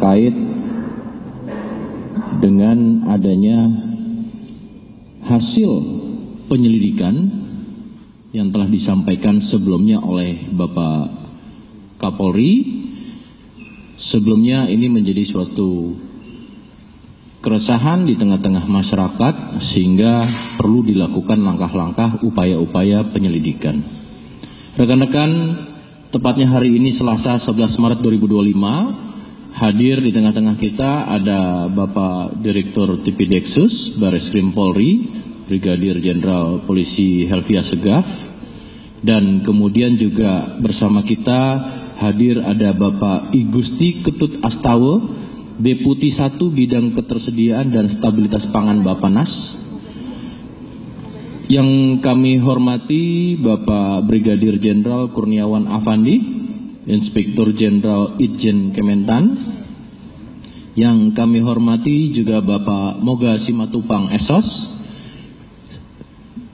terkait dengan adanya hasil penyelidikan yang telah disampaikan sebelumnya oleh Bapak Kapolri. Sebelumnya ini menjadi suatu keresahan di tengah-tengah masyarakat sehingga perlu dilakukan langkah-langkah upaya-upaya penyelidikan. Rekan-rekan, tepatnya hari ini Selasa 11 Maret 2025, hadir di tengah-tengah kita ada Bapak Direktur Tipideksus Bareskrim Polri, Brigadir Jenderal Polisi Helvia Segaf, dan kemudian juga bersama kita hadir ada Bapak I Gusti Ketut Astawa, Deputi 1 Bidang Ketersediaan dan Stabilitas Pangan Bappenas. Yang kami hormati Bapak Brigadir Jenderal Kurniawan Afandi, Inspektur Jenderal Itjen Kementan. Yang kami hormati juga Bapak Moga Simatupang Esos,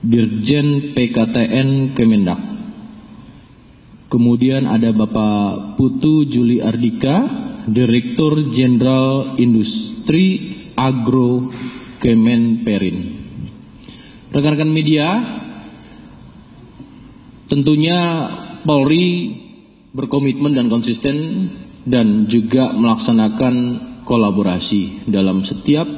Dirjen PKTN Kemendak. Kemudian ada Bapak Putu Juli Ardika, Direktur Jenderal Industri Agro Kemenperin. Rekan-rekan media, tentunya Polri berkomitmen dan konsisten dan juga melaksanakan kolaborasi dalam setiap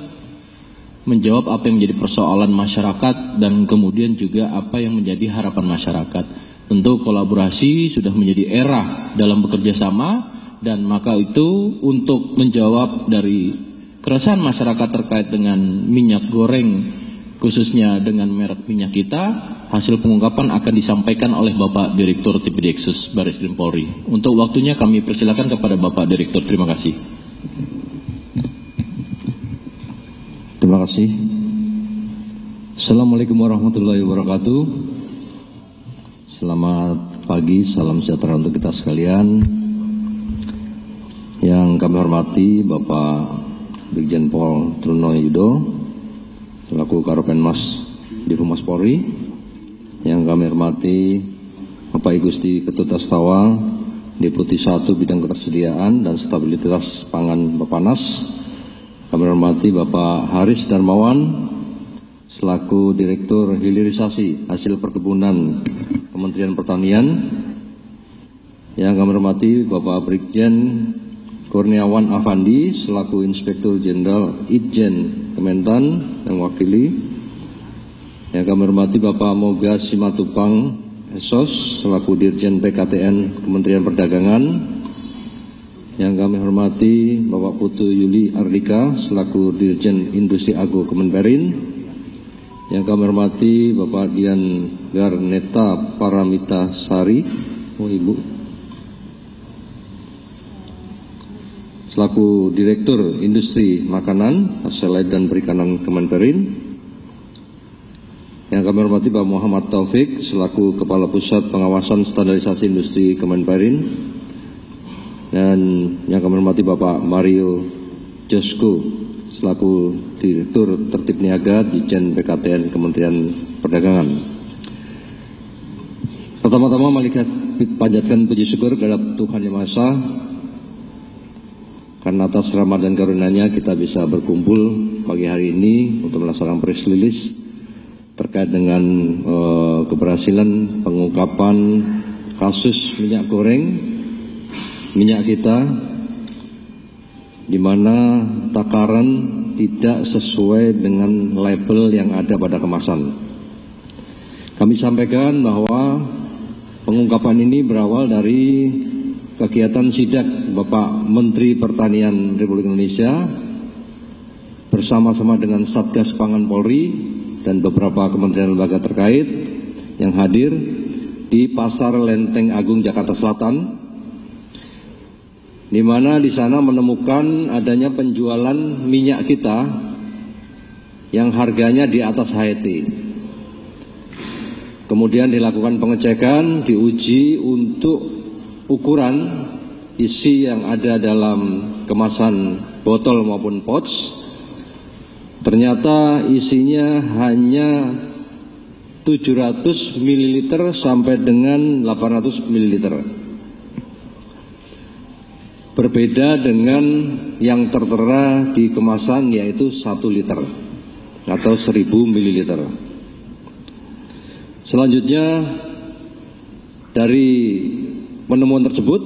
menjawab apa yang menjadi persoalan masyarakat dan kemudian juga apa yang menjadi harapan masyarakat. Tentu kolaborasi sudah menjadi era dalam bekerja sama, dan maka itu untuk menjawab dari keresahan masyarakat terkait dengan minyak goreng, khususnya dengan merek minyak kita, hasil pengungkapan akan disampaikan oleh Bapak Direktur Tipideksus Bareskrim Polri. Untuk waktunya kami persilakan kepada Bapak Direktur. Terima kasih. Terima kasih. Assalamualaikum warahmatullahi wabarakatuh. Selamat pagi, salam sejahtera untuk kita sekalian. Yang kami hormati Bapak Brigjen Pol Truno Yudo, selaku Karopenmas di Humas Polri. Yang kami hormati Bapak I Gusti Ketut Astawa, Deputi 1 Bidang Ketersediaan dan Stabilitas Pangan Bappenas. Kami hormati Bapak Haris Darmawan, selaku Direktur Hilirisasi Hasil Perkebunan Kementerian Pertanian. Yang kami hormati Bapak Brigjen Kurniawan Afandi, selaku Inspektur Jenderal Itjen Kementan yang wakili. Yang kami hormati Bapak Moga Simatupang Esos, selaku Dirjen PKTN Kementerian Perdagangan. Yang kami hormati Bapak Putu Juli Ardika, selaku Dirjen Industri Agro Kemenperin. Yang kami hormati Bapak Dian Garneta Paramita Sari, Ibu, selaku Direktur Industri Makanan, Hasil Laut dan Perikanan Kemenperin. Yang kami hormati Bapak Muhammad Taufik, selaku Kepala Pusat Pengawasan Standarisasi Industri Kemenperin. Dan yang kami hormati Bapak Mario Josko, selaku Direktur Tertib Niaga Ditjen PKTN Kementerian Perdagangan. Pertama-tama mari kita panjatkan puji syukur kepada Tuhan Yang Maha Esa, karena atas rahmat dan karunia-Nya kita bisa berkumpul pagi hari ini untuk melaksanakan press release terkait dengan keberhasilan pengungkapan kasus minyak goreng, minyak kita, di mana takaran tidak sesuai dengan label yang ada pada kemasan. Kami sampaikan bahwa pengungkapan ini berawal dari kegiatan sidak Bapak Menteri Pertanian Republik Indonesia bersama-sama dengan Satgas Pangan Polri dan beberapa kementerian lembaga terkait yang hadir di Pasar Lenteng Agung Jakarta Selatan, di mana di sana menemukan adanya penjualan minyak kita yang harganya di atas HET. Kemudian dilakukan pengecekan, diuji untuk ukuran isi yang ada dalam kemasan botol maupun pouch. Ternyata isinya hanya 700 ml sampai dengan 800 ml. berbeda dengan yang tertera di kemasan, yaitu 1 liter atau 1000 ml. Selanjutnya, dari penemuan tersebut,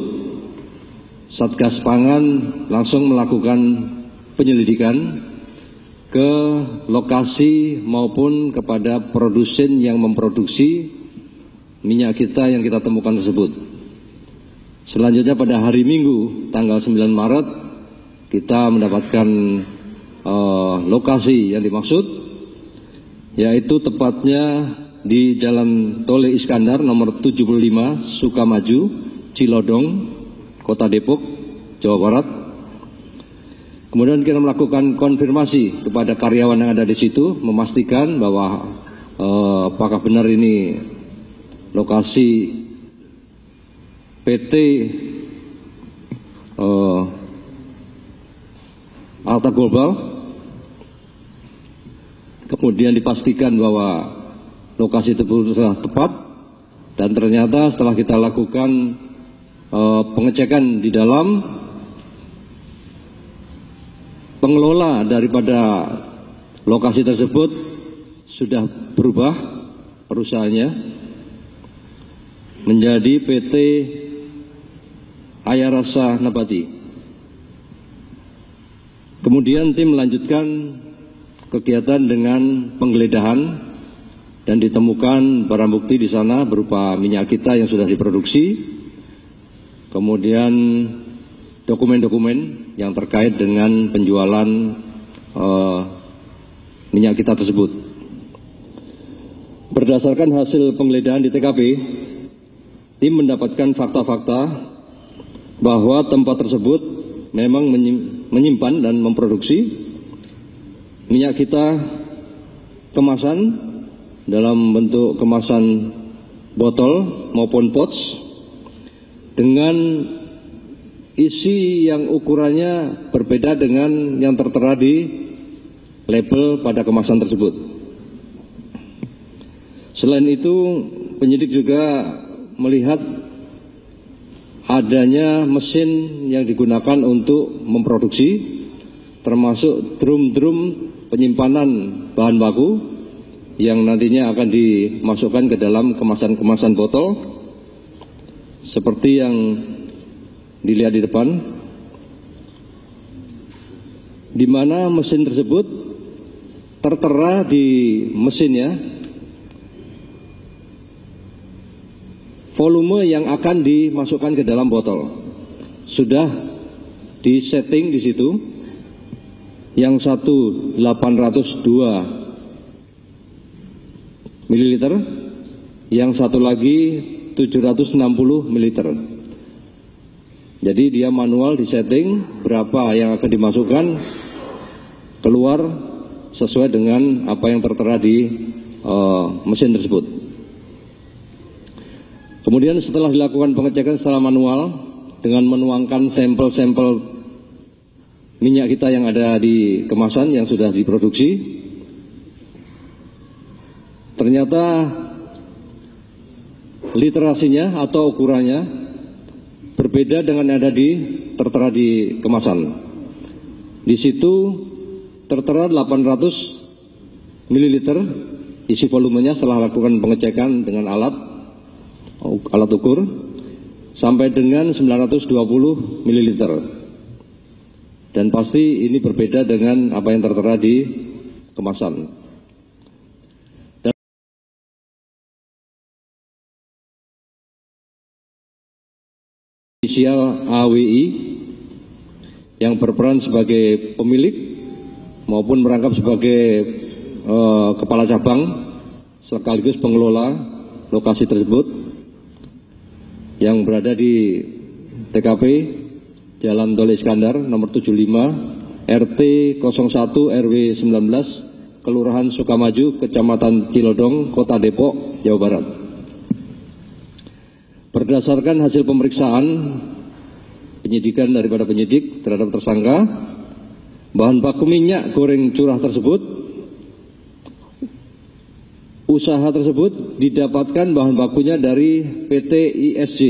Satgas Pangan langsung melakukan penyelidikan ke lokasi maupun kepada produsen yang memproduksi minyak kita yang kita temukan tersebut. Selanjutnya pada hari Minggu tanggal 9 Maret kita mendapatkan lokasi yang dimaksud, yaitu tepatnya di Jalan Tole Iskandar nomor 75 Sukamaju, Cilodong, Kota Depok, Jawa Barat. Kemudian kita melakukan konfirmasi kepada karyawan yang ada di situ, memastikan bahwa apakah benar ini lokasi PT Alta Global. Kemudian dipastikan bahwa lokasi tersebut sudah tepat, dan ternyata setelah kita lakukan pengecekan di dalam, pengelola daripada lokasi tersebut sudah berubah perusahaannya menjadi PT Ayarasa Nabati. Kemudian tim melanjutkan kegiatan dengan penggeledahan dan ditemukan barang bukti di sana berupa minyak kita yang sudah diproduksi, kemudian dokumen-dokumen yang terkait dengan penjualan minyak kita tersebut. Berdasarkan hasil penggeledahan di TKP, tim mendapatkan fakta-fakta bahwa tempat tersebut memang menyimpan dan memproduksi minyak kita kemasan dalam bentuk kemasan botol maupun pouch dengan isi yang ukurannya berbeda dengan yang tertera di label pada kemasan tersebut. Selain itu, penyidik juga melihat adanya mesin yang digunakan untuk memproduksi, termasuk drum-drum penyimpanan bahan baku yang nantinya akan dimasukkan ke dalam kemasan-kemasan botol seperti yang dilihat di depan, di mana mesin tersebut tertera di mesinnya volume yang akan dimasukkan ke dalam botol. Sudah disetting di situ. Yang satu 802 ml, yang satu lagi 760 ml. Jadi dia manual disetting berapa yang akan dimasukkan keluar sesuai dengan apa yang tertera di mesin tersebut. Kemudian setelah dilakukan pengecekan secara manual dengan menuangkan sampel-sampel minyak kita yang ada di kemasan yang sudah diproduksi, ternyata literasinya atau ukurannya berbeda dengan yang ada tertera di kemasan. Di situ tertera 800 ml isi volumenya setelah lakukan pengecekan dengan alat ukur, sampai dengan 920 ml. Dan pasti ini berbeda dengan apa yang tertera di kemasan. Dan inisial AWI yang berperan sebagai pemilik maupun merangkap sebagai kepala cabang sekaligus pengelola lokasi tersebut yang berada di TKP Jalan Tole Iskandar nomor 75 RT 01 RW 19 Kelurahan Sukamaju, Kecamatan Cilodong, Kota Depok, Jawa Barat. Berdasarkan hasil pemeriksaan penyidikan daripada penyidik terhadap tersangka, bahan baku minyak goreng curah tersebut, usaha tersebut didapatkan bahan bakunya dari PT ISJ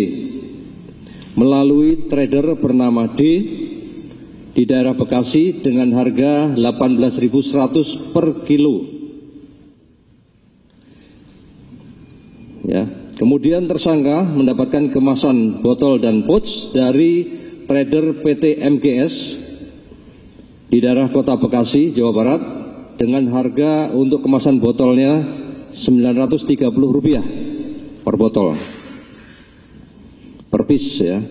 melalui trader bernama D di daerah Bekasi dengan harga 18.100 per kilo. Ya, kemudian tersangka mendapatkan kemasan botol dan pouch dari trader PT MGS di daerah Kota Bekasi, Jawa Barat dengan harga untuk kemasan botolnya Rp930 per botol, per piece ya.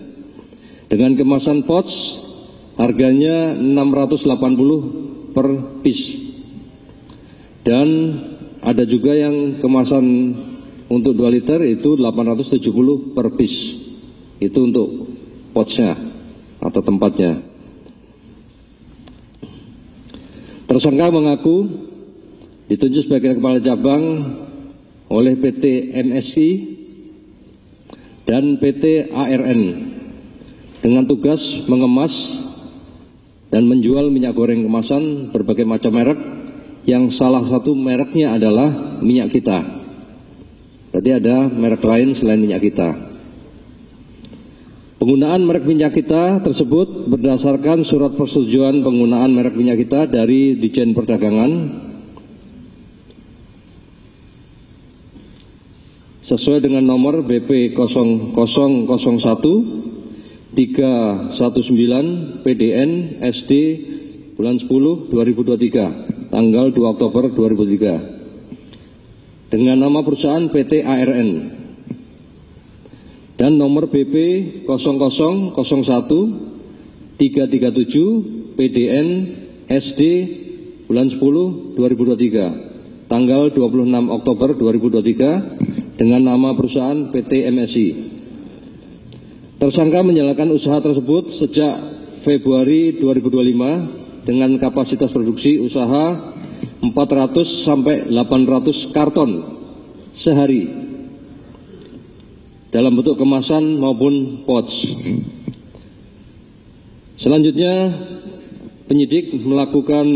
Dengan kemasan pouch harganya Rp680 per piece. Dan ada juga yang kemasan untuk 2 liter itu Rp870 per piece. Itu untuk pouchnya atau tempatnya. Tersangka mengaku ditunjuk sebagai kepala cabang oleh PT MSI dan PT ARN dengan tugas mengemas dan menjual minyak goreng kemasan berbagai macam merek, yang salah satu mereknya adalah minyak kita. Berarti ada merek lain selain minyak kita. Penggunaan merek minyak kita tersebut berdasarkan surat persetujuan penggunaan merek minyak kita dari Ditjen Perdagangan sesuai dengan nomor BP 0001 319 PDN SD bulan 10 2023 tanggal 2 Oktober 2003 dengan nama perusahaan PT ARN dan nomor BP 0001 337 PDN SD bulan 10 2023 tanggal 26 Oktober 2023 dengan nama perusahaan PT MSI. Tersangka menjalankan usaha tersebut sejak Februari 2025 dengan kapasitas produksi usaha 400 sampai 800 karton sehari dalam bentuk kemasan maupun pouch. Selanjutnya penyidik melakukan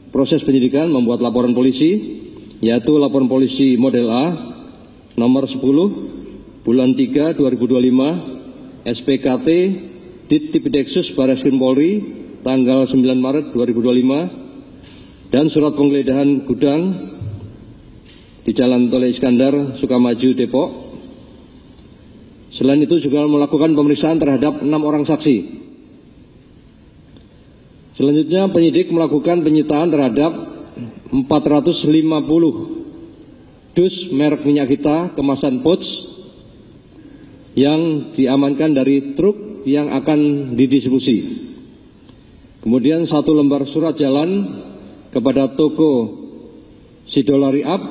proses penyidikan, membuat laporan polisi, yaitu laporan polisi model A nomor 10 bulan 3 2025 SPKT Ditipideksus Barreskrim Polri tanggal 9 Maret 2025 dan surat penggeledahan gudang di Jalan Tole Iskandar, Sukamaju, Depok. Selain itu juga melakukan pemeriksaan terhadap 6 orang saksi. Selanjutnya penyidik melakukan penyitaan terhadap 450 dus merek minyak kita kemasan pouch yang diamankan dari truk yang akan didistribusi. Kemudian 1 lembar surat jalan kepada toko Sidolari Up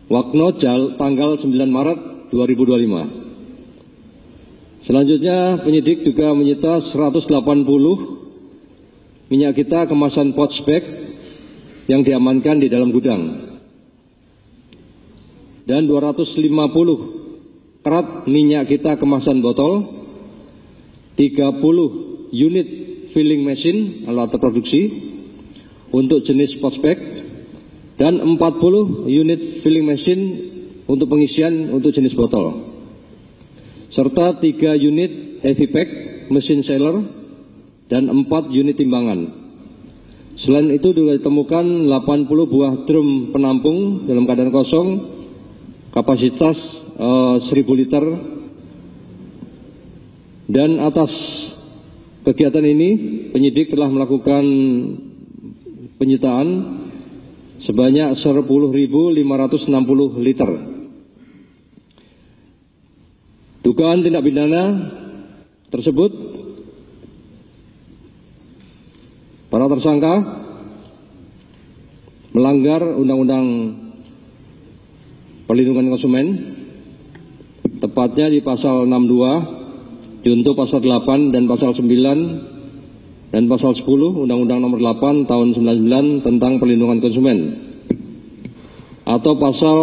Wakno tanggal 9 Maret 2025. Selanjutnya penyidik juga menyita 180 minyak kita kemasan pouch bag yang diamankan di dalam gudang dan 250 kerat minyak kita kemasan botol, 30 unit filling machine alat produksi untuk jenis pouch bag dan 40 unit filling machine untuk pengisian untuk jenis botol, serta 3 unit heavy pack mesin sealer dan 4 unit timbangan. Selain itu juga ditemukan 80 buah drum penampung dalam keadaan kosong kapasitas 1000 liter. Dan atas kegiatan ini penyidik telah melakukan penyitaan sebanyak 10.560 liter. Dugaan tindak pidana tersebut, para tersangka melanggar Undang-Undang Perlindungan Konsumen, tepatnya di pasal 62, junto pasal 8 dan pasal 9 dan pasal 10 Undang-Undang Nomor 8 Tahun 99 tentang Perlindungan Konsumen, atau pasal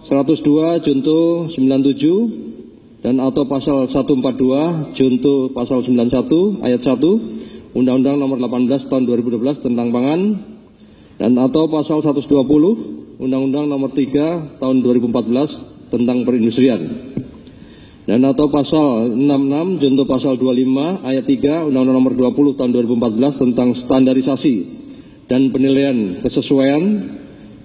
102 junto 97 dan atau pasal 142 junto pasal 91 ayat 1 Undang-Undang Nomor 18 Tahun 2012 tentang Pangan, dan atau pasal 120 Undang-Undang Nomor 3 Tahun 2014 tentang Perindustrian. dan atau pasal 66 junto pasal 25 ayat 3 Undang-Undang Nomor 20 Tahun 2014 tentang standarisasi dan penilaian kesesuaian,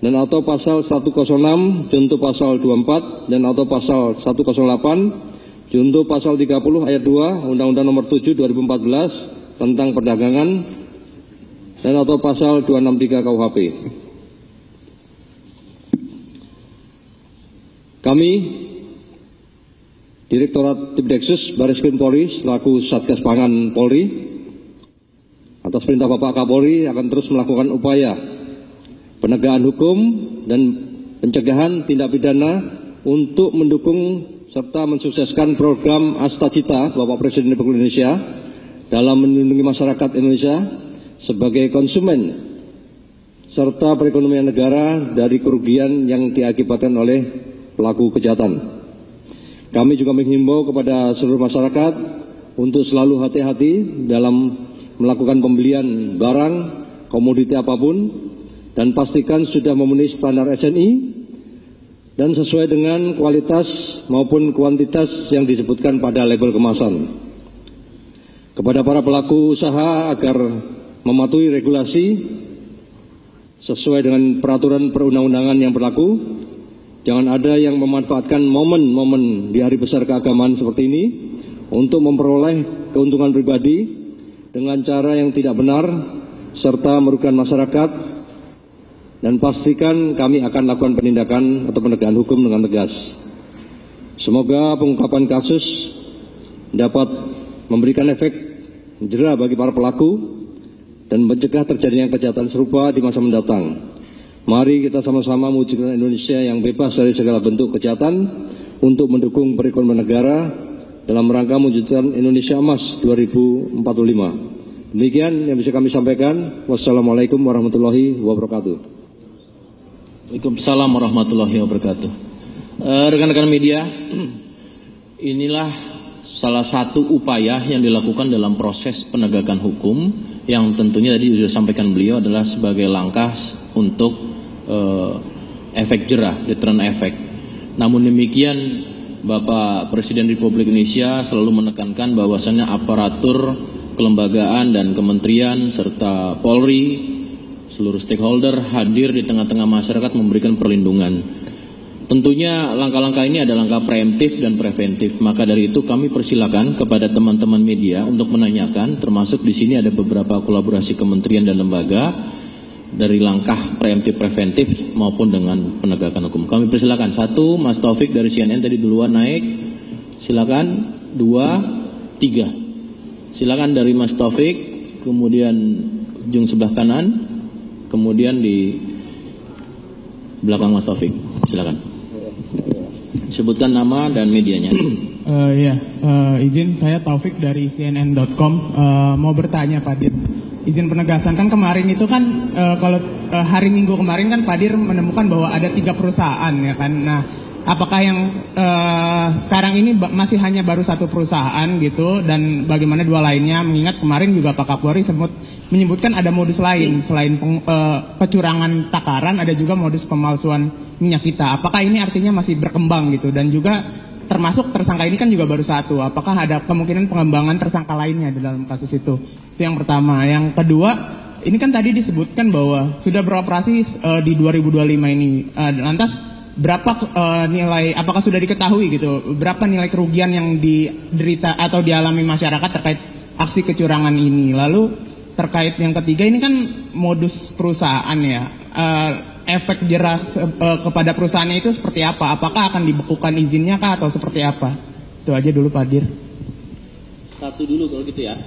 dan atau pasal 106 junto pasal 24 dan atau pasal 108 junto pasal 30 ayat 2 Undang-Undang Nomor 7 2014 tentang perdagangan, dan atau pasal 263 KUHP. Kami Direktorat Tipdeksus Bareskrim Polri selaku Satgas Pangan Polri atas perintah Bapak Kapolri akan terus melakukan upaya penegakan hukum dan pencegahan tindak pidana untuk mendukung serta mensukseskan program Astacita Bapak Presiden Republik Indonesia dalam melindungi masyarakat Indonesia sebagai konsumen serta perekonomian negara dari kerugian yang diakibatkan oleh pelaku kejahatan. Kami juga menghimbau kepada seluruh masyarakat untuk selalu hati-hati dalam melakukan pembelian barang, komoditi apapun, dan pastikan sudah memenuhi standar SNI dan sesuai dengan kualitas maupun kuantitas yang disebutkan pada label kemasan. Kepada para pelaku usaha agar mematuhi regulasi sesuai dengan peraturan perundang-undangan yang berlaku. Jangan ada yang memanfaatkan momen-momen di hari besar keagamaan seperti ini untuk memperoleh keuntungan pribadi dengan cara yang tidak benar serta merugikan masyarakat, dan pastikan kami akan lakukan penindakan atau penegakan hukum dengan tegas. Semoga pengungkapan kasus dapat memberikan efek jera bagi para pelaku dan mencegah terjadinya kejahatan serupa di masa mendatang. Mari kita sama-sama mewujudkan Indonesia yang bebas dari segala bentuk kejahatan untuk mendukung perekonomian negara dalam rangka mewujudkan Indonesia Emas 2045. Demikian yang bisa kami sampaikan. Wassalamualaikum warahmatullahi wabarakatuh. Waalaikumsalam warahmatullahi wabarakatuh. Rekan-rekan media, inilah salah satu upaya yang dilakukan dalam proses penegakan hukum yang tentunya tadi sudah sampaikan beliau adalah sebagai langkah untuk efek jerah, deterrent effect. Namun demikian, Bapak Presiden Republik Indonesia selalu menekankan bahwasannya aparatur kelembagaan dan kementerian serta Polri, seluruh stakeholder hadir di tengah-tengah masyarakat memberikan perlindungan. Tentunya langkah-langkah ini adalah langkah preemptif dan preventif. Maka dari itu kami persilakan kepada teman-teman media untuk menanyakan, termasuk di sini ada beberapa kolaborasi kementerian dan lembaga dari langkah preemptif preventif maupun dengan penegakan hukum. Kami persilakan. Satu, Mas Taufik dari CNN tadi duluan naik. Silakan. 2, 3. Silakan dari Mas Taufik, kemudian ujung sebelah kanan, kemudian di belakang Mas Taufik. Silakan. Sebutkan nama dan medianya. Izin, saya Taufik dari CNN.com. Mau bertanya Pak Dir, izin penegasan, kan kemarin itu kan hari Minggu kemarin kan Pak Dir menemukan bahwa ada 3 perusahaan ya kan. Nah, apakah yang sekarang ini masih hanya baru 1 perusahaan gitu, dan bagaimana 2 lainnya, mengingat kemarin juga Pak Kapolri menyebutkan ada modus lain selain kecurangan takaran, ada juga modus pemalsuan minyak kita. Apakah ini artinya masih berkembang gitu, dan juga termasuk tersangka ini kan juga baru 1, apakah ada kemungkinan pengembangan tersangka lainnya di dalam kasus itu? Itu yang pertama. Yang kedua, ini kan tadi disebutkan bahwa sudah beroperasi di 2025 ini. Lantas berapa nilai, apakah sudah diketahui gitu, berapa nilai kerugian yang diderita atau dialami masyarakat terkait aksi kecurangan ini? Lalu terkait yang ketiga, ini kan modus perusahaan ya, efek jerah kepada perusahaannya itu seperti apa? Apakah akan dibekukan izinnya kah atau seperti apa? Itu aja dulu Pak Dir. Satu dulu kalau gitu ya.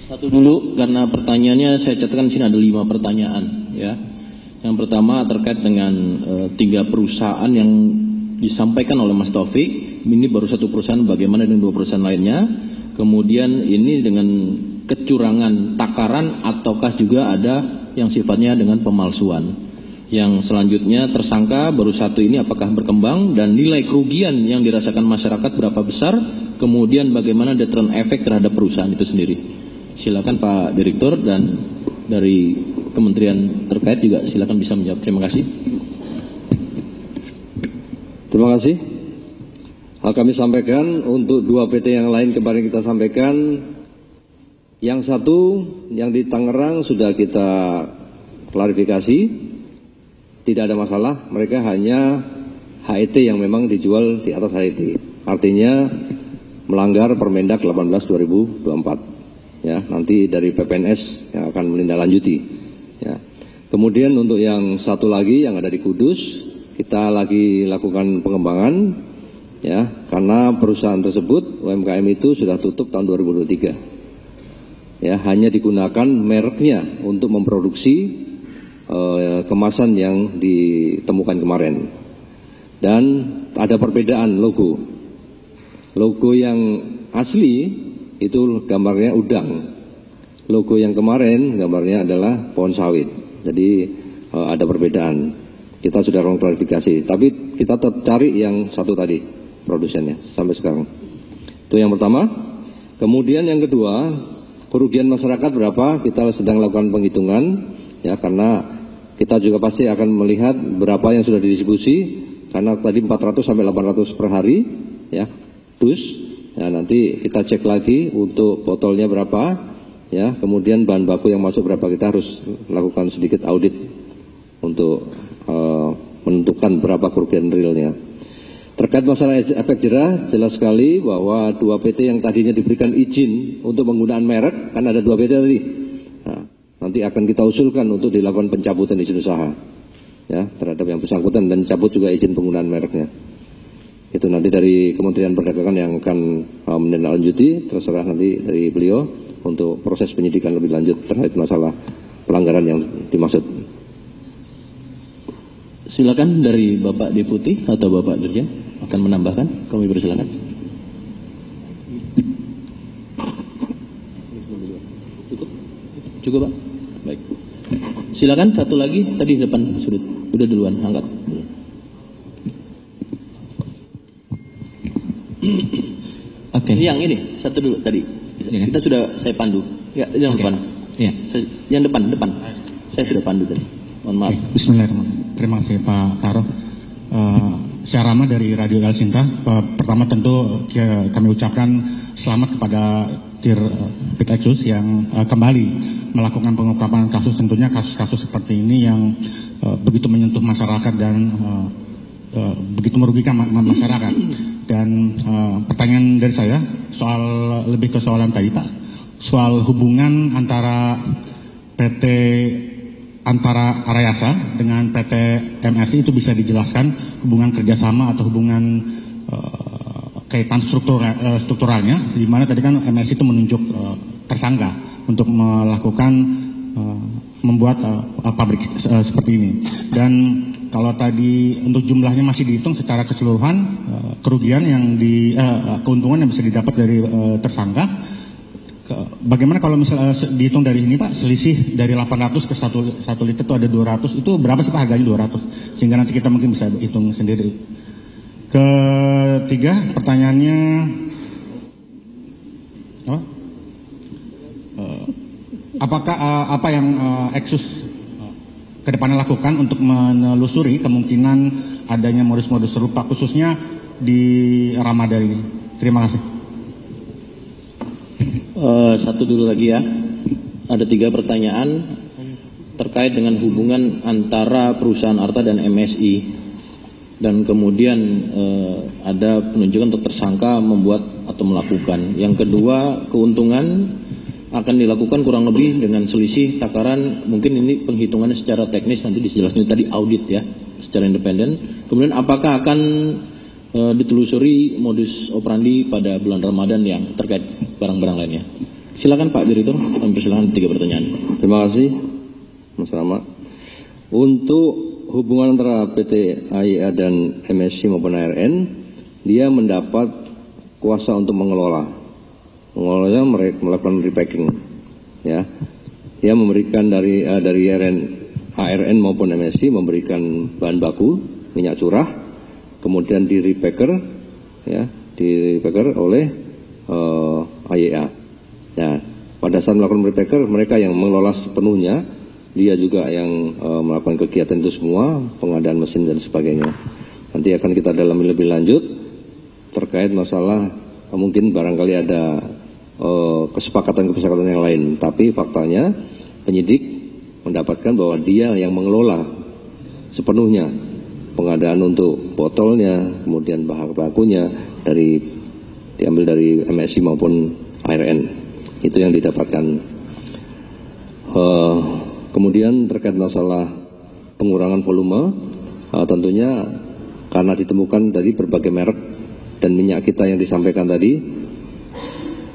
Satu dulu, karena pertanyaannya saya catatkan di sini ada 5 pertanyaan ya. Yang pertama terkait dengan 3 perusahaan yang disampaikan oleh Mas Taufik. Ini baru 1 perusahaan, bagaimana dengan 2 perusahaan lainnya? Kemudian ini dengan kecurangan takaran ataukah juga ada yang sifatnya dengan pemalsuan? Yang selanjutnya tersangka baru 1 ini apakah berkembang, dan nilai kerugian yang dirasakan masyarakat berapa besar? Kemudian bagaimana deterrent effect terhadap perusahaan itu sendiri? Silakan Pak Direktur, dan dari kementerian terkait juga silakan bisa menjawab. Terima kasih. Terima kasih. Kami sampaikan untuk 2 PT yang lain kemarin kita sampaikan. Yang satu yang di Tangerang sudah kita klarifikasi, tidak ada masalah. Mereka hanya HET yang memang dijual di atas HET. Artinya melanggar Permendak 18/2024. Ya, nanti dari PPNS yang akan menindaklanjuti. Ya. Kemudian untuk yang satu lagi yang ada di Kudus, kita lagi lakukan pengembangan. Ya, karena perusahaan tersebut UMKM itu sudah tutup tahun 2023. Ya, hanya digunakan mereknya untuk memproduksi kemasan yang ditemukan kemarin. Dan ada perbedaan logo. Logo yang asli itu gambarnya udang. Logo yang kemarin gambarnya adalah pohon sawit. Jadi ada perbedaan. Kita sudah klarifikasi, tapi kita tetap cari yang satu tadi produsennya sampai sekarang. Itu yang pertama. Kemudian yang kedua, kerugian masyarakat berapa? Kita sedang lakukan penghitungan, ya, karena kita juga pasti akan melihat berapa yang sudah didistribusi, karena tadi 400 sampai 800 per hari, ya, dus. Ya, nanti kita cek lagi untuk botolnya berapa, ya, kemudian bahan baku yang masuk berapa. Kita harus lakukan sedikit audit untuk menentukan berapa kerugian realnya. Terkait masalah efek jerah, jelas sekali bahwa 2 PT yang tadinya diberikan izin untuk penggunaan merek, kan ada 2 PT tadi. Nah, nanti akan kita usulkan untuk dilakukan pencabutan izin usaha, ya, terhadap yang bersangkutan, dan cabut juga izin penggunaan mereknya. Itu nanti dari Kementerian Perdagangan yang akan menindaklanjuti, terserah nanti dari beliau untuk proses penyidikan lebih lanjut terkait masalah pelanggaran yang dimaksud. Silakan dari Bapak Deputi atau Bapak Dirjen akan menambahkan. Kami persilakan. Cukup Pak? Baik. Silakan satu lagi tadi di depan sudut. Udah duluan, angkat. Oke. Yang ini satu dulu tadi. Kita sudah saya pandu. Ya, yang depan. Ya. Yang depan. Saya sudah pandu tadi. Mohon maaf. Bismillahirrahmanirrahim. Terima kasih Pak Karo. Saya Rama dari Radio El Sinta. Pertama tentu kami ucapkan selamat kepada Dir Pitexus yang kembali melakukan pengungkapan kasus, tentunya kasus-kasus seperti ini yang begitu menyentuh masyarakat dan begitu merugikan masyarakat. Dan pertanyaan dari saya lebih ke soalan tadi Pak, soal hubungan antara antara Arayasa dengan PT MRC itu bisa dijelaskan hubungan kerjasama atau hubungan kaitan strukturalnya, di mana tadi kan MRC itu menunjuk tersangka untuk melakukan membuat pabrik seperti ini. Dan kalau tadi untuk jumlahnya masih dihitung secara keseluruhan, kerugian yang keuntungan yang bisa didapat dari tersangka. Bagaimana kalau misalnya dihitung dari ini Pak, selisih dari 800 ke 1 liter itu ada 200, itu berapa sih Pak harganya 200? Sehingga nanti kita mungkin bisa hitung sendiri. Ketiga, pertanyaannya apakah apa yang Exus ke depannya lakukan untuk menelusuri kemungkinan adanya modus-modus serupa khususnya di Ramadan ini? Terima kasih. Satu dulu lagi ya. Ada 3 pertanyaan terkait dengan hubungan antara perusahaan Arta dan MSI. Dan kemudian ada penunjukan untuk tersangka membuat atau melakukan. Yang kedua, keuntungan akan dilakukan kurang lebih dengan selisih takaran, mungkin ini penghitungannya secara teknis nanti dijelaskan tadi audit ya, secara independen. Kemudian apakah akan ditelusuri modus operandi pada bulan Ramadan yang terkait barang-barang lainnya. Silakan Pak Direktur, kami persilakan 3 pertanyaan. Terima kasih Mas Rama. Untuk hubungan antara PT AIA dan MSC maupun ARN, dia mendapat kuasa untuk mengelolanya, mereka melakukan repacking, ya. Dia memberikan dari ARN maupun MSC memberikan bahan baku minyak curah, kemudian di repacker, ya, oleh AIA. Nah, pada saat melakukan repacker, mereka yang mengelola sepenuhnya, dia juga yang melakukan kegiatan itu semua, pengadaan mesin dan sebagainya. Nanti akan kita dalami lebih lanjut terkait terkait masalah mungkin barangkali ada kesepakatan-kesepakatan yang lain, tapi faktanya penyidik mendapatkan bahwa dia yang mengelola sepenuhnya pengadaan untuk botolnya, kemudian bahan bakunya diambil dari MSI maupun ARN, itu yang didapatkan. Kemudian terkait masalah pengurangan volume, tentunya karena ditemukan tadi berbagai merek dan minyak kita yang disampaikan tadi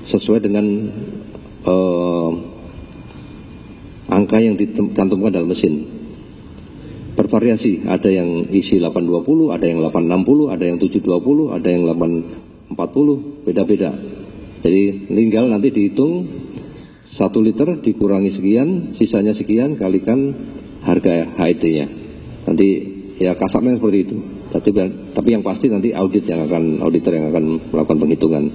sesuai dengan angka yang dicantumkan dalam mesin. Bervariasi, ada yang isi 820, ada yang 860, ada yang 720, ada yang 840, beda-beda. Jadi tinggal nanti dihitung 1 liter dikurangi sekian, sisanya sekian, kalikan harga HET-nya. Nanti ya kasarnya seperti itu. Tapi yang pasti nanti auditor yang akan melakukan penghitungan.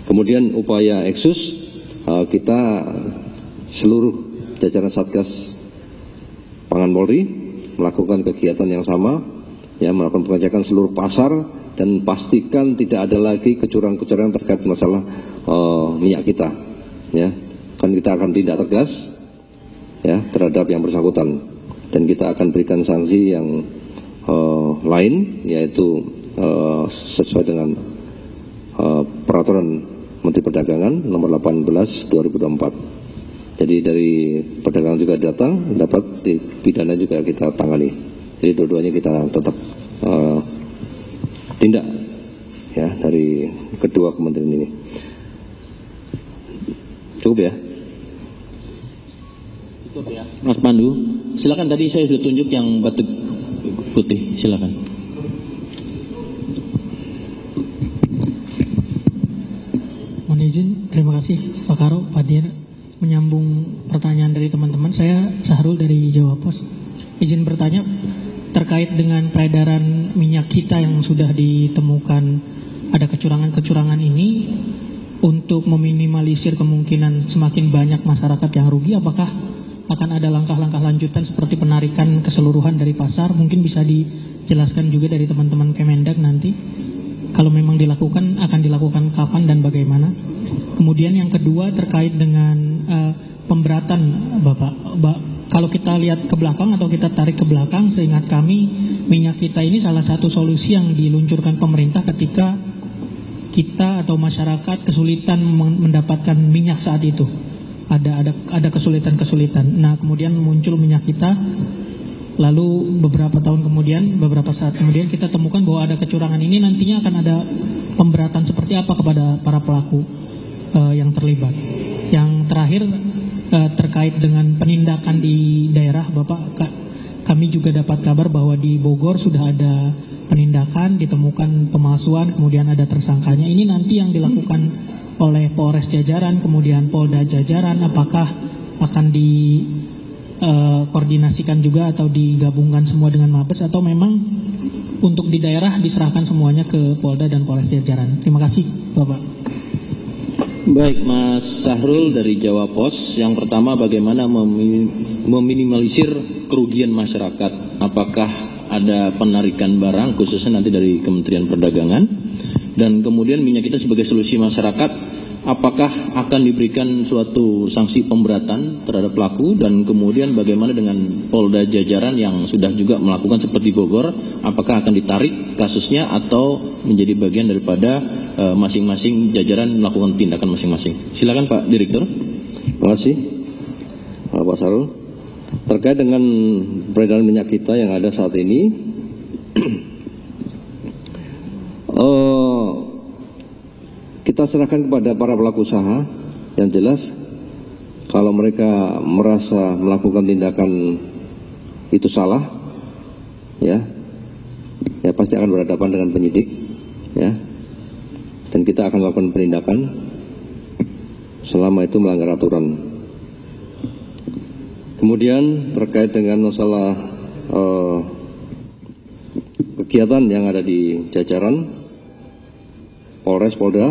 Kemudian upaya Eksus, kita seluruh jajaran Satgas Pangan Polri melakukan kegiatan yang sama, ya, melakukan pengecekan seluruh pasar dan pastikan tidak ada lagi kecurangan-kecurangan terkait masalah minyak kita, ya. Kan kita akan tindak tegas, ya, terhadap yang bersangkutan, dan kita akan berikan sanksi yang lain, yaitu sesuai dengan peraturan Menteri Perdagangan nomor 18 2024. Jadi dari perdagangan juga datang, dapat pidana juga kita tangani. Jadi dua-duanya kita tetap tindak, ya, dari kedua kementerian ini. Cukup ya? Cukup ya, Mas Pandu. Silakan, tadi saya sudah tunjuk yang batik putih, silakan. Mohon izin, terima kasih Pak Karo, Pak Dir. Menyambung pertanyaan dari teman-teman, saya Sahrul dari Jawa Pos. Izin bertanya terkait dengan peredaran minyak kita yang sudah ditemukan ada kecurangan-kecurangan ini, untuk meminimalisir kemungkinan semakin banyak masyarakat yang rugi, apakah akan ada langkah-langkah lanjutan seperti penarikan keseluruhan dari pasar? Mungkin bisa dijelaskan juga dari teman-teman Kemendag nanti. Kalau memang dilakukan, akan dilakukan kapan dan bagaimana? Kemudian yang kedua terkait dengan pemberatan Bapak. Kalau kita lihat ke belakang atau kita tarik ke belakang, seingat kami minyak kita ini salah satu solusi yang diluncurkan pemerintah ketika kita atau masyarakat kesulitan mendapatkan minyak saat itu. Ada kesulitan-kesulitan. Nah, kemudian muncul minyak kita. Lalu beberapa saat kemudian kita temukan bahwa ada kecurangan ini, nantinya akan ada pemberatan seperti apa kepada para pelaku yang terlibat. Yang terakhir terkait dengan penindakan di daerah, Bapak, kami juga dapat kabar bahwa di Bogor sudah ada penindakan, ditemukan pemalsuan, kemudian ada tersangkanya. Ini nanti yang dilakukan oleh Polres Jajaran, kemudian Polda Jajaran, apakah akan koordinasikan juga atau digabungkan semua dengan Mabes, atau memang untuk di daerah diserahkan semuanya ke Polda dan Polres Jajaran? Terima kasih, Bapak. Baik, Mas Sahrul dari Jawa Pos. Yang pertama, bagaimana meminimalisir kerugian masyarakat? Apakah ada penarikan barang khususnya nanti dari Kementerian Perdagangan? Dan kemudian minyak kita sebagai solusi masyarakat, apakah akan diberikan suatu sanksi pemberatan terhadap pelaku? Dan kemudian bagaimana dengan Polda Jajaran yang sudah juga melakukan seperti Bogor? Apakah akan ditarik kasusnya atau menjadi bagian daripada masing-masing jajaran melakukan tindakan masing-masing? Silakan Pak Direktur. Terima kasih Pak Sarul. Terkait dengan peredaran minyak kita yang ada saat ini, kita serahkan kepada para pelaku usaha. Yang jelas, kalau mereka merasa melakukan tindakan itu salah, ya pasti akan berhadapan dengan penyidik, ya, dan kita akan melakukan penindakan selama itu melanggar aturan. Kemudian terkait dengan masalah kegiatan yang ada di jajaran Polres, Polda,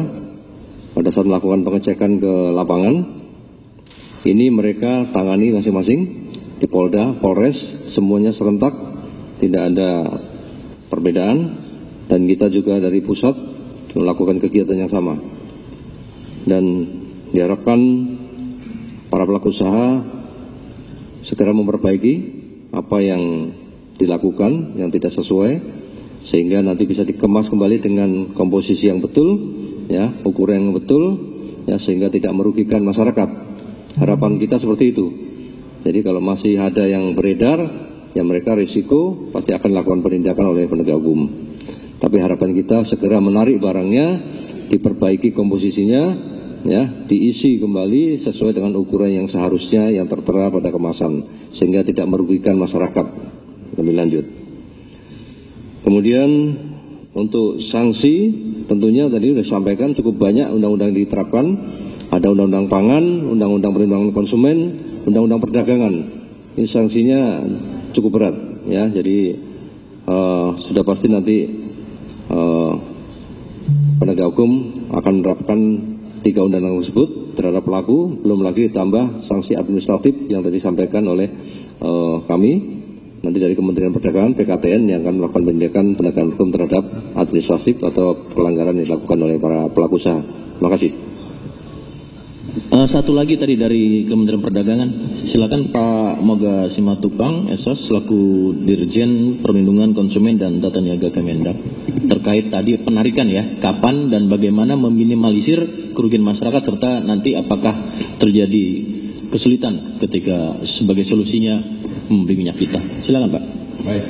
pada saat melakukan pengecekan ke lapangan, ini mereka tangani masing-masing. Di Polda, Polres, semuanya serentak, tidak ada perbedaan. Dan kita juga dari pusat melakukan kegiatan yang sama. Dan diharapkan para pelaku usaha segera memperbaiki apa yang dilakukan yang tidak sesuai, sehingga nanti bisa dikemas kembali dengan komposisi yang betul, ya, ukuran yang betul, ya, sehingga tidak merugikan masyarakat. Harapan kita seperti itu. Jadi kalau masih ada yang beredar, ya mereka risiko pasti akan lakukan penindakan oleh penegak hukum. Tapi harapan kita segera menarik barangnya, diperbaiki komposisinya, ya, diisi kembali sesuai dengan ukuran yang seharusnya yang tertera pada kemasan, sehingga tidak merugikan masyarakat lebih lanjut. Kemudian untuk sanksi tentunya tadi sudah disampaikan cukup banyak undang-undang diterapkan. Ada undang-undang pangan, undang-undang perlindungan konsumen, undang-undang perdagangan. Ini sanksinya cukup berat, ya. Jadi sudah pasti nanti penegak hukum akan menerapkan 3 undang-undang tersebut terhadap pelaku, belum lagi ditambah sanksi administratif yang tadi disampaikan oleh kami nanti dari Kementerian Perdagangan, PKTN, yang akan melakukan penegakan hukum terhadap administratif atau pelanggaran yang dilakukan oleh para pelaku usaha. Terima kasih. Satu lagi tadi dari Kementerian Perdagangan, silakan Pak Moga Simatupang, SS selaku Dirjen Perlindungan Konsumen dan Tata Niaga Kemendak, terkait tadi penarikan, ya, kapan dan bagaimana meminimalisir kerugian masyarakat, serta nanti apakah terjadi kesulitan ketika sebagai solusinya membeli minyak kita. Silakan Pak. Baik.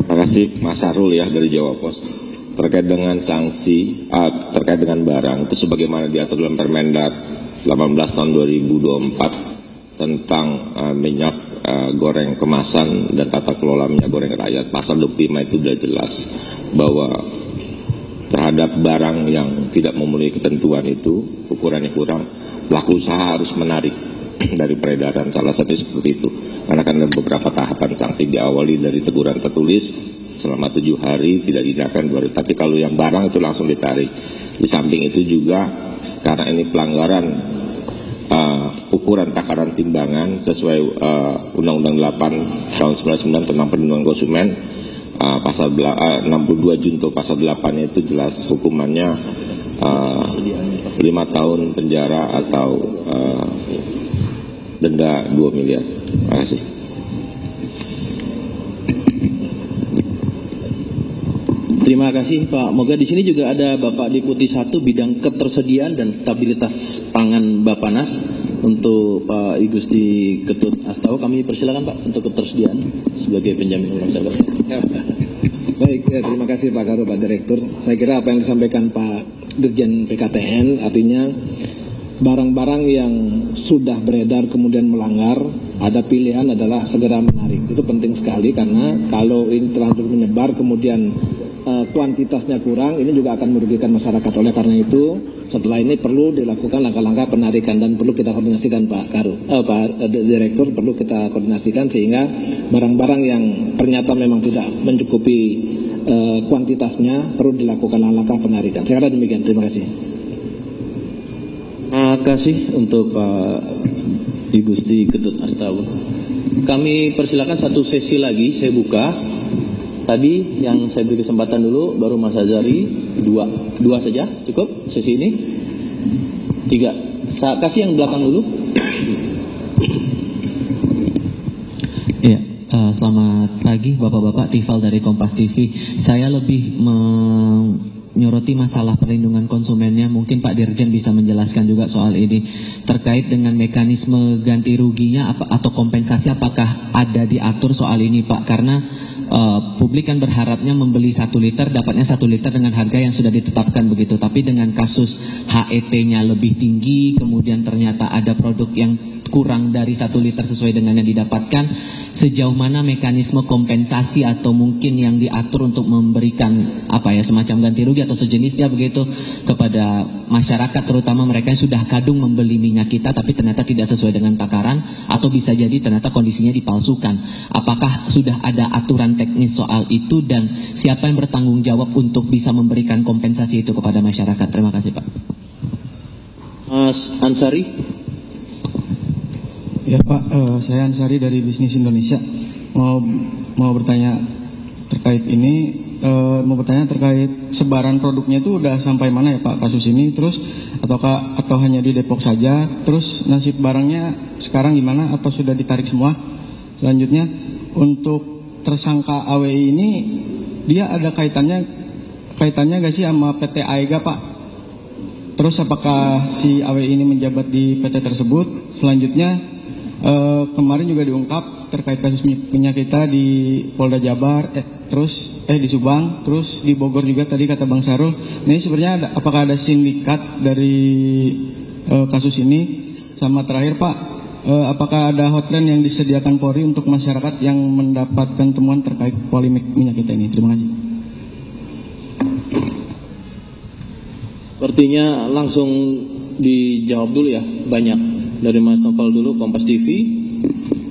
Terima kasih Mas Sarul, ya, dari Jawa Pos. Terkait dengan sanksi, terkait dengan barang itu sebagaimana diatur dalam Permendak 18 tahun 2024 tentang minyak goreng kemasan dan tata kelola minyak goreng rakyat. Pasal 25 itu sudah jelas bahwa terhadap barang yang tidak memenuhi ketentuan itu, ukurannya kurang, pelaku usaha harus menarik dari peredaran. Salah satu seperti itu. Karena kan ada beberapa tahapan sanksi, diawali dari teguran tertulis selama 7 hari, tidak dinaikkan 2 hari. Tapi kalau yang barang itu langsung ditarik. Di samping itu juga karena ini pelanggaran ukuran takaran timbangan sesuai Undang-Undang 8 tahun 99 tentang perlindungan konsumen, pasal 62 junto pasal 8 itu jelas hukumannya 5 tahun penjara atau denda 2 miliar. Terima kasih. Terima kasih Pak Moga. Di sini juga ada Bapak Deputi 1 bidang ketersediaan dan stabilitas pangan Bappenas untuk Pak Igusti Ketut Astawa. Kami persilakan Pak untuk ketersediaan sebagai penjamin uang masyarakat. Ya. Baik, ya, terima kasih Pak Karo, Pak Direktur. Saya kira apa yang disampaikan Pak Dirjen PKTN artinya barang-barang yang sudah beredar kemudian melanggar, ada pilihan adalah segera menarik. Itu penting sekali karena kalau ini terlanjur menyebar kemudian kuantitasnya kurang, ini juga akan merugikan masyarakat. Oleh karena itu setelah ini perlu dilakukan langkah-langkah penarikan dan perlu kita koordinasikan Pak Karo, Pak Direktur, perlu kita koordinasikan sehingga barang-barang yang ternyata memang tidak mencukupi kuantitasnya perlu dilakukan langkah penarikan. Saya kira demikian. Terima kasih. Terima kasih untuk Pak Igusti Ketut Astawa. Kami persilakan satu sesi lagi, saya buka. Tadi yang saya beri kesempatan dulu baru Mas Azari, dua saja cukup sesi ini. 3, kasih yang belakang dulu. Ya, selamat pagi Bapak-Bapak, Tifal dari Kompas TV. Saya lebih menyoroti masalah perlindungan konsumennya. Mungkin Pak Dirjen bisa menjelaskan juga soal ini terkait dengan mekanisme ganti ruginya atau kompensasi, apakah ada diatur soal ini Pak? Karena publik kan berharapnya membeli 1 liter dapatnya 1 liter dengan harga yang sudah ditetapkan begitu, tapi dengan kasus HET-nya lebih tinggi, kemudian ternyata ada produk yang kurang dari 1 liter sesuai dengan yang didapatkan, sejauh mana mekanisme kompensasi atau mungkin yang diatur untuk memberikan semacam ganti rugi atau sejenisnya begitu kepada masyarakat, terutama mereka yang sudah kadung membeli minyak kita tapi ternyata tidak sesuai dengan takaran, atau bisa jadi ternyata kondisinya dipalsukan. Apakah sudah ada aturan teknis soal itu, dan siapa yang bertanggung jawab untuk bisa memberikan kompensasi itu kepada masyarakat? Terima kasih, Pak. Mas Ansari. Ya Pak, saya Ansari dari Bisnis Indonesia. Mau bertanya terkait ini, mau bertanya terkait sebaran produknya itu udah sampai mana ya Pak kasus ini? Terus atau hanya di Depok saja? Terus nasib barangnya sekarang gimana? Atau sudah ditarik semua? Selanjutnya, untuk tersangka AWI ini, dia ada kaitannya nggak sih sama PT AEGA Pak? Terus apakah si AWI ini menjabat di PT tersebut? Selanjutnya, kemarin juga diungkap terkait kasus minyak kita di Polda Jabar, di Subang, terus di Bogor juga tadi kata Bang Sarul. Ini sebenarnya apakah ada sindikat dari kasus ini? Sama terakhir Pak, apakah ada hotline yang disediakan Polri untuk masyarakat yang mendapatkan temuan terkait polemik minyak kita ini? Terima kasih. Sepertinya langsung dijawab dulu ya, banyak dari Mas Novel dulu, Kompas TV,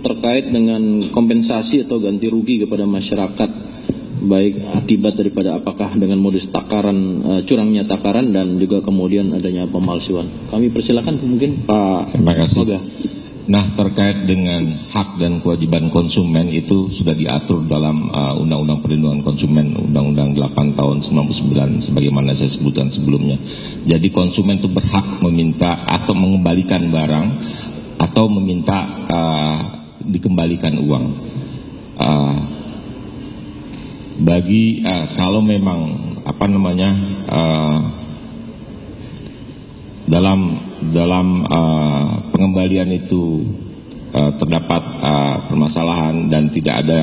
terkait dengan kompensasi atau ganti rugi kepada masyarakat, baik akibat daripada apakah dengan modus takaran, curangnya takaran, dan juga kemudian adanya pemalsuan. Kami persilakan mungkin Pak. Terima kasih. Moga. Nah, terkait dengan hak dan kewajiban konsumen itu sudah diatur dalam Undang-Undang Perlindungan Konsumen, Undang-Undang 8 tahun 99, sebagaimana saya sebutkan sebelumnya. Jadi konsumen itu berhak meminta atau mengembalikan barang atau meminta dikembalikan uang. Kalau memang dalam pengembalian itu terdapat permasalahan dan tidak ada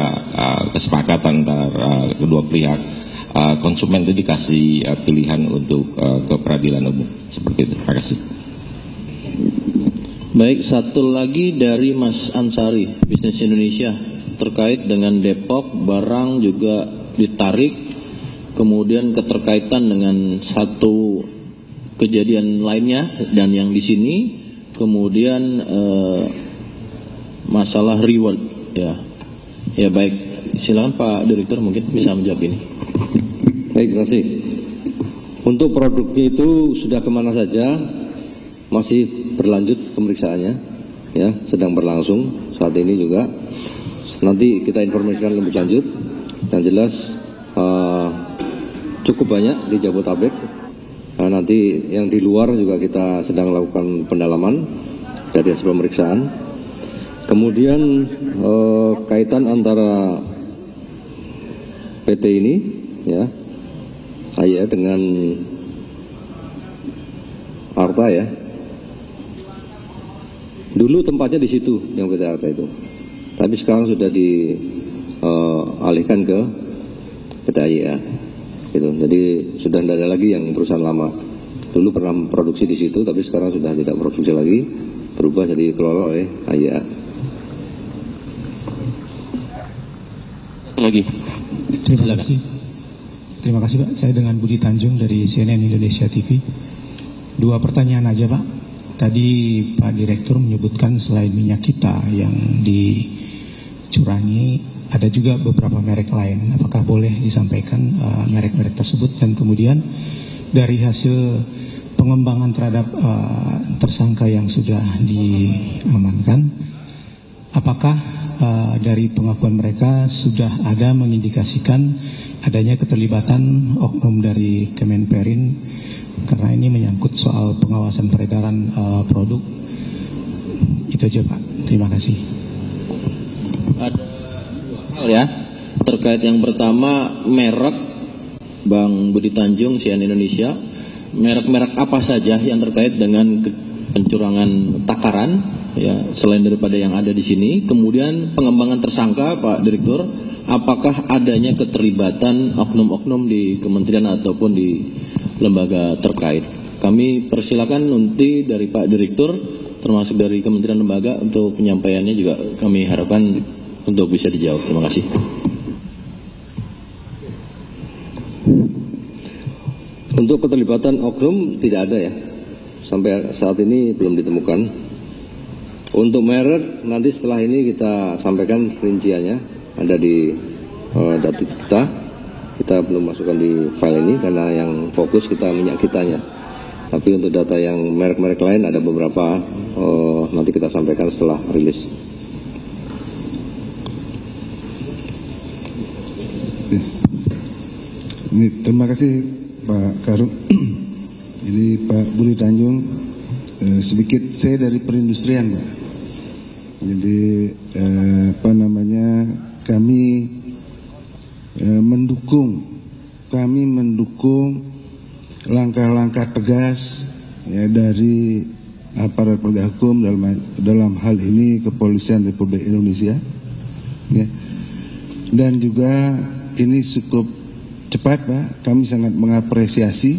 kesepakatan antara kedua pihak, konsumen itu dikasih pilihan untuk ke peradilan umum, seperti itu. Terima kasih. Baik, satu lagi dari Mas Ansari, Bisnis Indonesia, terkait dengan Depok, barang juga ditarik, kemudian keterkaitan dengan satu kejadian lainnya dan yang di sini, kemudian masalah reward ya baik, silakan Pak Direktur mungkin bisa menjawab ini. Baik, terima kasih. Untuk produknya itu sudah kemana saja, masih berlanjut pemeriksaannya, ya, sedang berlangsung saat ini juga. Nanti kita informasikan lebih lanjut. Yang jelas cukup banyak di Jabodetabek. Nanti yang di luar juga kita sedang lakukan pendalaman dari hasil pemeriksaan. Kemudian kaitan antara PT ini, ya, AYA dengan Arta, ya. Dulu tempatnya di situ yang PT Arta itu, tapi sekarang sudah dialihkan ke PT AYA. Gitu. Jadi sudah tidak ada lagi yang perusahaan lama. Dulu pernah produksi di situ, tapi sekarang sudah tidak produksi lagi, berubah jadi dikelola oleh AYA. Lagi. Terima kasih Pak. Saya dengan Budi Tanjung dari CNN Indonesia TV. 2 pertanyaan aja Pak. Tadi Pak Direktur menyebutkan selain minyak kita yang dicurangi, ada juga beberapa merek lain. Apakah boleh disampaikan merek-merek tersebut? Dan kemudian dari hasil pengembangan terhadap tersangka yang sudah diamankan, apakah dari pengakuan mereka sudah ada mengindikasikan adanya keterlibatan oknum dari Kemenperin, karena ini menyangkut soal pengawasan peredaran produk. Itu aja Pak. Terima kasih. Ya, terkait yang pertama merek, Bang Budi Tanjung, CNN Indonesia, merek-merek apa saja yang terkait dengan pencurangan takaran, ya, selain daripada yang ada di sini. Kemudian pengembangan tersangka, Pak Direktur, apakah adanya keterlibatan oknum-oknum di kementerian ataupun di lembaga terkait? Kami persilakan nanti dari Pak Direktur termasuk dari kementerian lembaga untuk penyampaiannya juga kami harapkan untuk bisa dijawab. Terima kasih. Untuk keterlibatan oknum tidak ada ya, sampai saat ini belum ditemukan. Untuk merek nanti setelah ini kita sampaikan rinciannya, ada di data kita belum masukkan di file ini karena yang fokus kita minyak kitanya. Tapi untuk data yang merek-merek lain ada beberapa, nanti kita sampaikan setelah rilis. Terima kasih Pak Karu. Jadi Pak Budi Tanjung, sedikit saya dari perindustrian Pak. Jadi kami mendukung langkah-langkah tegas ya, dari aparat penegak hukum dalam hal ini Kepolisian Republik Indonesia ya. Dan juga ini cukup cepat Pak, kami sangat mengapresiasi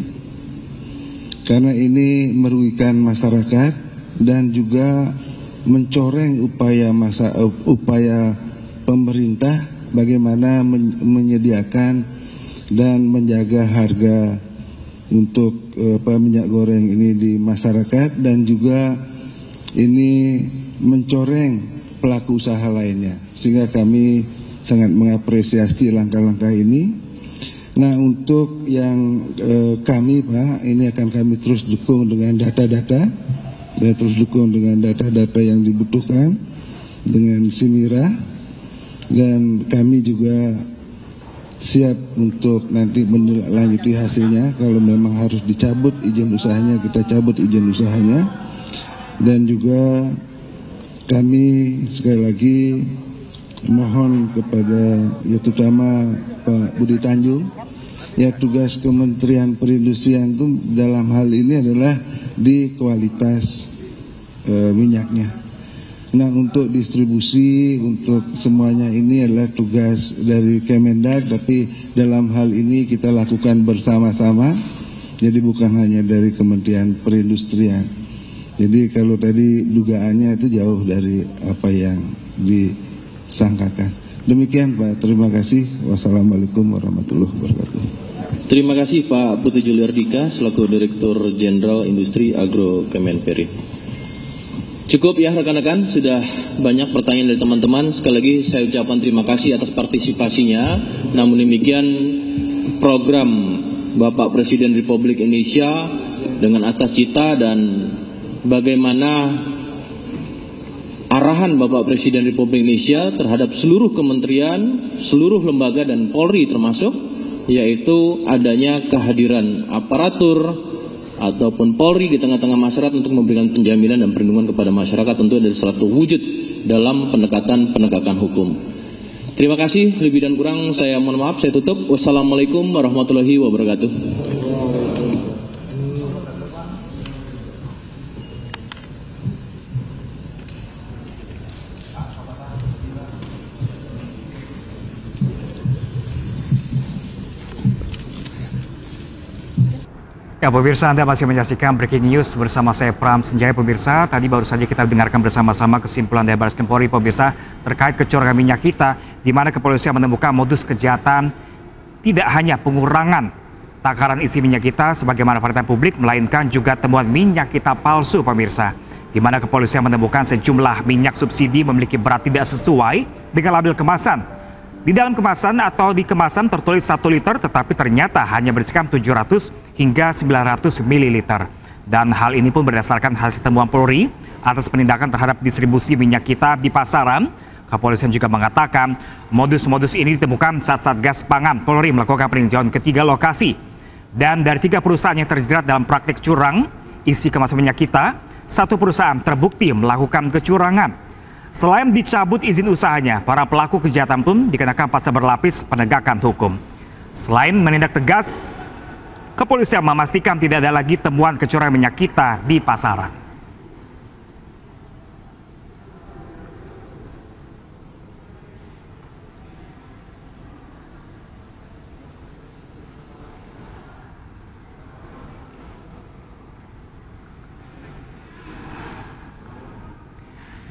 karena ini merugikan masyarakat dan juga mencoreng upaya pemerintah bagaimana menyediakan dan menjaga harga untuk minyak goreng ini di masyarakat, dan juga ini mencoreng pelaku usaha lainnya, sehingga kami sangat mengapresiasi langkah-langkah ini. Nah, untuk yang kami Pak, ini akan kami terus dukung dengan data-data, dan terus dukung dengan data-data yang dibutuhkan dengan Simira, dan kami juga siap untuk nanti menindaklanjuti hasilnya. Kalau memang harus dicabut izin usahanya, kita cabut izin usahanya. Dan juga kami sekali lagi mohon kepada ya terutama Pak Budi Tanjung, ya tugas Kementerian Perindustrian itu dalam hal ini adalah di kualitas minyaknya. Nah, untuk distribusi untuk semuanya ini adalah tugas dari Kemendag, tapi dalam hal ini kita lakukan bersama-sama. Jadi bukan hanya dari Kementerian Perindustrian. Jadi kalau tadi dugaannya itu jauh dari apa yang disangkakan. Demikian Pak, terima kasih. Wassalamualaikum warahmatullahi wabarakatuh. Terima kasih Pak Putu Juliardika selaku Direktur Jenderal Industri Agro Kemenperi. Cukup ya rekan-rekan, sudah banyak pertanyaan dari teman-teman. Sekali lagi saya ucapkan terima kasih atas partisipasinya. Namun demikian, program Bapak Presiden Republik Indonesia dengan atas cita dan bagaimana arahan Bapak Presiden Republik Indonesia terhadap seluruh kementerian, seluruh lembaga dan Polri termasuk, yaitu adanya kehadiran aparatur ataupun Polri di tengah-tengah masyarakat untuk memberikan penjaminan dan perlindungan kepada masyarakat, tentu adalah suatu wujud dalam pendekatan penegakan hukum. Terima kasih, lebih dan kurang saya mohon maaf, saya tutup. Wassalamualaikum warahmatullahi wabarakatuh. Ya pemirsa, Anda masih menyaksikan Breaking News bersama saya Pram Senjaya. Pemirsa, tadi baru saja kita dengarkan bersama-sama kesimpulan dari Baris Krim Polri pemirsa terkait kecurangan minyak kita, di mana kepolisian menemukan modus kejahatan tidak hanya pengurangan takaran isi minyak kita sebagaimana perhatian publik, melainkan juga temuan minyak kita palsu pemirsa, di mana kepolisian menemukan sejumlah minyak subsidi memiliki berat tidak sesuai dengan label kemasan. Di dalam kemasan atau di kemasan tertulis 1 liter, tetapi ternyata hanya berisikan 700 hingga 900 ml. Dan hal ini pun berdasarkan hasil temuan Polri atas penindakan terhadap distribusi minyak kita di pasaran. Kepolisian juga mengatakan modus-modus ini ditemukan saat Satgas Pangan Polri melakukan peninjauan ke 3 lokasi. Dan dari 3 perusahaan yang terjerat dalam praktik curang isi kemasan minyak kita, 1 perusahaan terbukti melakukan kecurangan. Selain dicabut izin usahanya, para pelaku kejahatan pun dikenakan pasal berlapis penegakan hukum. Selain menindak tegas, kepolisian memastikan tidak ada lagi temuan kecurangan minyak kita di pasaran.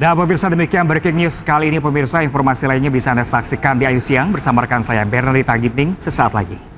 Nah pemirsa, demikian breaking news kali ini pemirsa. Informasi lainnya bisa Anda saksikan di Ayu Siang bersama rekan saya Bernardita Ginting sesaat lagi.